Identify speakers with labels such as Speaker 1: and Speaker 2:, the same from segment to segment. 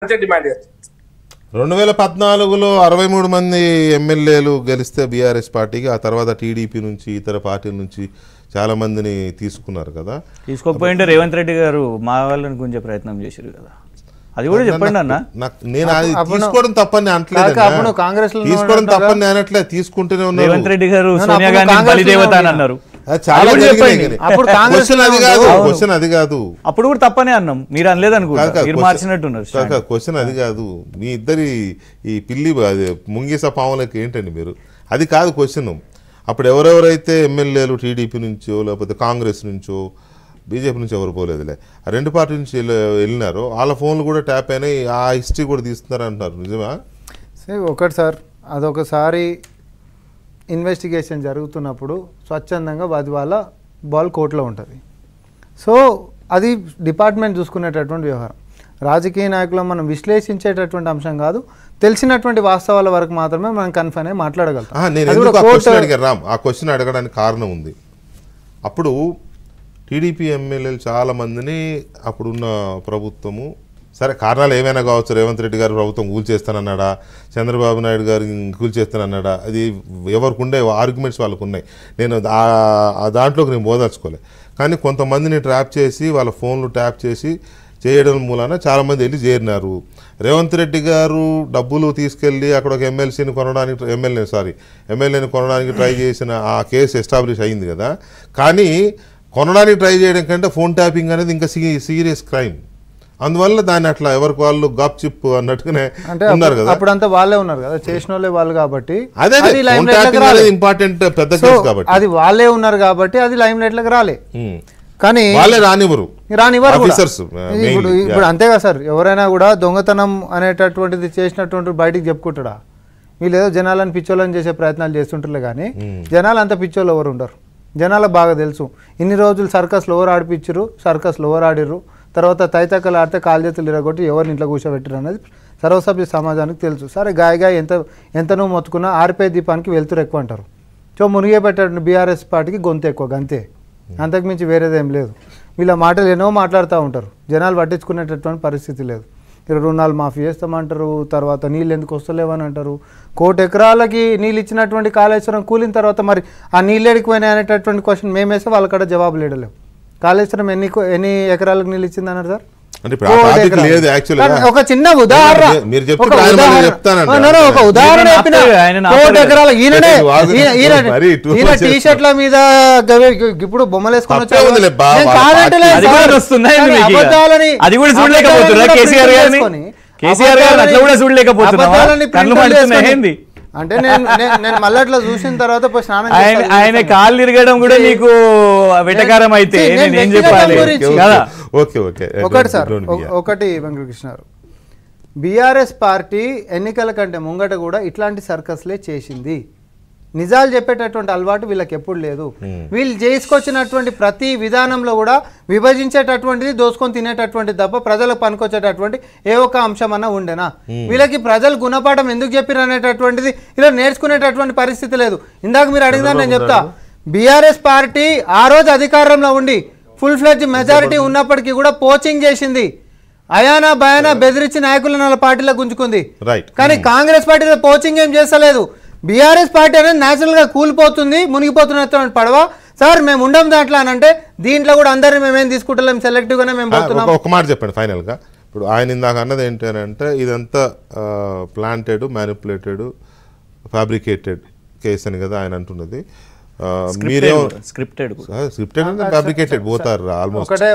Speaker 1: Demand చేస్తుంది.
Speaker 2: 2014లో 63 మంది ఎమ్మెల్యేలు గెలిస్తే బీఆర్ఎస్ పార్టీకి, ఆ తర్వాత టీడీపీ నుంచి ఇతర పార్టీల నుంచి చాలా మందిని తీసుకున్నారు కదా.
Speaker 3: తీసుకోకపోయింటే రేవంత్ రెడ్డి గారు మా వాళ్ళని గుంజే ప్రయత్నం చేశారు కదా, అది కూడా చెప్పండి అన్న.
Speaker 2: నేను అది తీసుకోవడం తప్పని అనట్లేదు, తీసుకోవడం తప్పని అనట్లేదు, తీసుకుంటూనే ఉన్నారు.
Speaker 3: రేవంత్ రెడ్డి గారు సోనియా గాంధీ బలిదేవత అని అన్నారు,
Speaker 2: చాలా క్వశ్చన్ అది కాదు,
Speaker 3: అప్పుడు కూడా తప్పనే అన్నాం, మీరు అనలేదు అనుకుంటా, మీరు మార్చినట్టున్నారు.
Speaker 2: క్వశ్చన్ అది కాదు, మీ ఇద్దరి ఈ పిల్లి ముంగిస పాములకి ఏంటండి మీరు, అది కాదు క్వశ్చన్. అప్పుడు ఎవరెవరైతే ఎమ్మెల్యేలు టీడీపీ నుంచో లేకపోతే కాంగ్రెస్ నుంచో బీజేపీ నుంచి ఎవరు పోలేదులే, ఆ రెండు పార్టీ నుంచి వెళ్ళినారు, వాళ్ళ ఫోన్లు కూడా ట్యాప్ అయినాయి, ఆ హిస్టరీ కూడా తీస్తున్నారు అంటున్నారు, నిజమా?
Speaker 4: ఒకటి సార్, అదొకసారి ఇన్వెస్టిగేషన్ జరుగుతున్నప్పుడు స్వచ్ఛందంగా అది వాళ్ళ బాల్ కోర్టులో ఉంటుంది. సో అది డిపార్ట్మెంట్ చూసుకునేటటువంటి వ్యవహారం. రాజకీయ నాయకులు మనం విశ్లేషించేటటువంటి అంశం కాదు, తెలిసినటువంటి వాస్తవాల వరకు మాత్రమే మనం కన్ఫర్మ్ అయ్యి మాట్లాడగలుగుతాం.
Speaker 2: ఆ క్వశ్చన్ అడగడానికి కారణం ఉంది. అప్పుడు టీడీపీ ఎమ్మెల్యేలు చాలా మందిని అప్పుడున్న ప్రభుత్వము, సరే కారణాలు ఏమైనా కావచ్చు, రేవంత్ రెడ్డి గారు ప్రభుత్వం కూల్చేస్తానన్నాడా, చంద్రబాబు నాయుడు గారు కూల్చేస్తానన్నాడా, అది ఎవరికి ఉండే ఆర్గ్యుమెంట్స్ వాళ్ళకు ఉన్నాయి, నేను దాంట్లోకి నేను బోదలుచుకోలే. కానీ కొంతమందిని ట్రాప్ చేసి వాళ్ళ ఫోన్లు ట్యాప్ చేసి చేయడం మూలాన చాలామంది వెళ్ళి చేరినారు. రేవంత్ రెడ్డి గారు డబ్బులు తీసుకెళ్ళి అక్కడ ఒక ఎమ్మెల్యేని కొనడానికి ట్రై చేసిన ఆ కేసు ఎస్టాబ్లిష్ అయింది కదా. కానీ కొనడానికి ట్రై చేయడం కంటే ఫోన్ ట్యాపింగ్ అనేది ఇంకా సీరియస్ క్రైమ్, అందువల్ల దాన్ని అట్లా ఎవరికి వాళ్ళు గాప్ చిప్ అన్నట్టుగానే ఉన్నారు కదా.
Speaker 4: అప్పుడంతా వాళ్ళే ఉన్నారు కదా, చేసిన వాళ్ళే వాళ్ళు కాబట్టి,
Speaker 2: ఇంపార్టెంట్ పెద్ద కేసు కాబట్టి
Speaker 4: అది వాళ్ళే ఉన్నారు కాబట్టి అది లైమ్ లైట్ లకు రాలే. కానీ
Speaker 2: వాళ్ళే రానివ్వరు.
Speaker 4: ఇప్పుడు అంతేగా సార్, ఎవరైనా కూడా దొంగతనం అనేటటువంటిది చేసినటువంటి బయటికి చెప్పుకుంటాడా? వీళ్ళు ఏదో జనాలను పిచ్చోళ్ళని చేసే ప్రయత్నాలు చేస్తుంటారు, కానీ జనాలు అంత పిచ్చోళ్ళు ఎవరు ఉండరు, జనాలకు బాగా తెలుసు. ఇన్ని రోజులు సర్కస్లో ఎవరు ఆడిపించరు, సర్కస్లో ఎవరు ఆడిర్రు, తర్వాత తైతక్కలు ఆడితే కాలు చేతులు ఇరగొట్టి ఎవరిని ఇంట్లో కూర్చోబెట్టరు అనేది సర్వసభ్య సమాజానికి తెలుసు. సరే గాయగా ఎంతనూ మొత్తుకున్నా ఆరిపే దీపానికి వెళ్తురు ఎక్కువ అంటారు. సో మునిగే పెట్టిన బీఆర్ఎస్ పార్టీకి గొంతు ఎక్కువ, గంతే, అంతకుమించి వేరేదేం లేదు. వీళ్ళ మాటలు ఎన్నో మాట్లాడుతూ ఉంటారు, జనాలు పట్టించుకునేటటువంటి పరిస్థితి లేదు. రుణాలు మాఫీ చేస్తామంటారు, తర్వాత నీళ్ళు ఎందుకు వస్తలేవని అంటారు. 1 కోటి ఎకరాలకి నీళ్ళు ఇచ్చినటువంటి కాళేశ్వరం కూలిన తర్వాత మరి ఆ నీళ్ళు ఎడికిపోయినాయి అనేటటువంటి క్వశ్చన్ మేమేస్తే వాళ్ళక్కడ జవాబు లేడలేవు. కాళేశ్వరం ఎన్ని ఎకరాలకు నీళ్ళు ఇచ్చింది అన్నారు సార్? ఒక చిన్న ఉదాహరణ, ఒక ఉదాహరణ చెప్పిన 1 కోటి ఎకరాల ఈయన టీ షర్ట్ల మీద ఇప్పుడు బొమ్మలు వేసుకొని అంటే నేను మళ్ళీ అట్లా చూసిన తర్వాత స్నానం
Speaker 3: ఆయన కాళ్ళు తిరగడం కూడా నీకు వెటకారం అయితే నేను చెప్పాలి.
Speaker 4: ఒకటి సార్, ఒకటి వెంకటకృష్ణ గారు, బీఆర్ఎస్ పార్టీ ఎన్నికల కంటే ముంగట కూడా ఇట్లాంటి సర్కస్లే చేసింది. నిజాలు చెప్పేటటువంటి అలవాటు వీళ్ళకి ఎప్పుడు లేదు. వీళ్ళు చేసుకొచ్చినటువంటి ప్రతి విధానంలో కూడా విభజించేటటువంటిది, దోసుకొని తినేటటువంటిది తప్ప ప్రజలకు పనికొచ్చేటటువంటి ఏ ఒక్క అంశం అన్నా ఉండేనా? వీళ్ళకి ప్రజలు గుణపాఠం ఎందుకు చెప్పారు అనేటటువంటిది ఇలా నేర్చుకునేటటువంటి పరిస్థితి లేదు. ఇందాక మీరు అడిగినా నేను చెప్తా, బీఆర్ఎస్ పార్టీ ఆ రోజు అధికారంలో ఉండి ఫుల్ ఫ్లెడ్జ్ మెజారిటీ ఉన్నప్పటికీ కూడా పోచింగ్ చేసింది, అయానా భయానా బెదిరించి నాయకులను వాళ్ళ పార్టీలో గుంజుకుంది. కానీ కాంగ్రెస్ పార్టీలో పోచింగ్ ఏం చేస్తలేదు. బీఆర్ఎస్ పార్టీ అనేది న్యాచురల్గా కూలిపోతుంది, మునిగిపోతున్నటువంటి పడవ. సార్ మేము ఉండం దాంట్లో అని అంటే దీంట్లో కూడా అందరినీ మేమేం తీసుకుంటలేం, సెలెక్టివ్గానే మేము పోతున్నాం.
Speaker 2: ఒక మాట చెప్పండి ఫైనల్గా. ఇప్పుడు ఆయన ఇందాక అన్నది ఏంటి అని అంటే ఇదంతా ప్లాంటెడ్, మ్యానిపులేటెడ్, ఫ్యాబ్రికేటెడ్ కేసు అని కదా ఆయన అంటున్నది.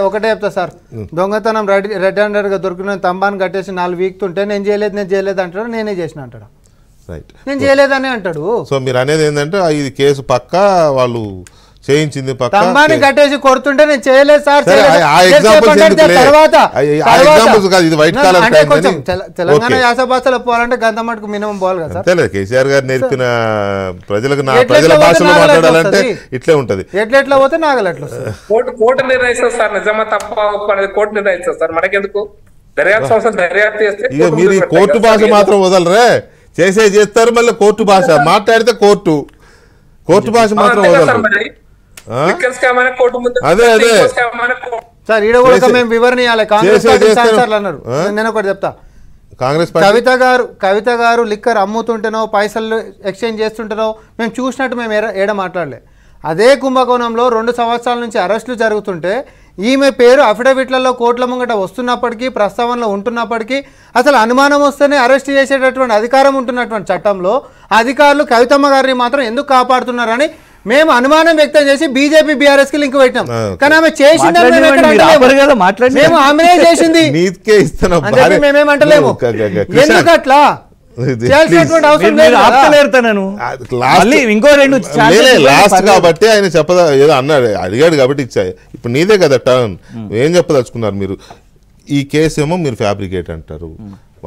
Speaker 4: ఒకటే చెప్తా సార్, దొంగతనం రెడ్ హ్యాండెడ్ గా దొరికిన తంబాన్ని కట్టేసి 4 వీక్తుంటే నేను చేయలేదు అంటాడు, నేనే చేసిన అంటాడు, నేను చేయలేదని అంటాడు.
Speaker 2: సో మీరు అనేది ఏంటంటే ఇది కేసు పక్కా వాళ్ళు చేయించింది,
Speaker 4: తంబాన్ని కట్టేసి కొడుతుంటే నేను చేయలేదు సార్. తెలంగాణ యాస భాషలో పోవాలంటే గంత మటుకు మినిమం పోవాలి కదా సార్.
Speaker 2: కేసీఆర్ గారు నేర్పిన ప్రజల భాషలో మాట్లాడాలంటే ఇట్లే ఉంటది.
Speaker 4: ఎట్లా పోతే నాగలెట్లు
Speaker 1: కోర్టు నిర్ణయిస్తారు సార్, నిజమా తప్ప అనేది కోర్టు నిర్ణయిస్తారు సార్, మనకెందుకు దర్యాప్తు చేస్తే.
Speaker 2: ఇక మీరు కోర్టు భాష మాత్రం వదలరే, చేస్తారు మళ్ళీ కోర్టు భాష మాట్లాడితే కోర్టు భాష మాత్రం వదలరు. అదే
Speaker 4: సార్ ఈడ కూడా మేము వివరణ ఇవ్వాలి. కాంగ్రెస్ పార్టీ అన్నారు, నేను ఒకటి చెప్తా,
Speaker 2: కాంగ్రెస్ పార్టీ
Speaker 4: కవిత గారు లిక్కర్ అమ్ముతుంటేనో పైసలు ఎక్స్చేంజ్ చేస్తుంటేనో మేము చూసినట్టు మేము ఏడ మాట్లాడలే. అదే కుంభకోణంలో 2 సంవత్సరాల నుంచి అరెస్టులు జరుగుతుంటే ఈమె పేరు అఫిడవిట్లలో కోట్ల ముంగట వస్తున్నప్పటికీ, ప్రస్తావనలో ఉంటున్నప్పటికీ, అసలు అనుమానం వస్తేనే అరెస్ట్ చేసేటటువంటి అధికారం ఉంటున్నటువంటి చట్టంలో అధికారులు కవితమ్మ గారిని మాత్రం ఎందుకు కాపాడుతున్నారని మేము అనుమానం వ్యక్తం చేసి బీజేపీ బీఆర్ఎస్ కి లింక్ పెట్టాం. కానీ ఆమె చేసింది మేము ఆమెనే చేసింది మేమేమంటలేము. ఎందుకట్లా
Speaker 2: లాస్ట్ కాబట్టి ఆయన చెప్పదా ఏదో అన్నాడు, అడిగాడు కాబట్టి ఇచ్చాయి. ఇప్పుడు నీదే కదా టర్న్, ఏం చెప్పదలుచుకున్నారు మీరు? ఈ కేసు ఏమో మీరు ఫ్యాబ్రికేట్ అంటారు,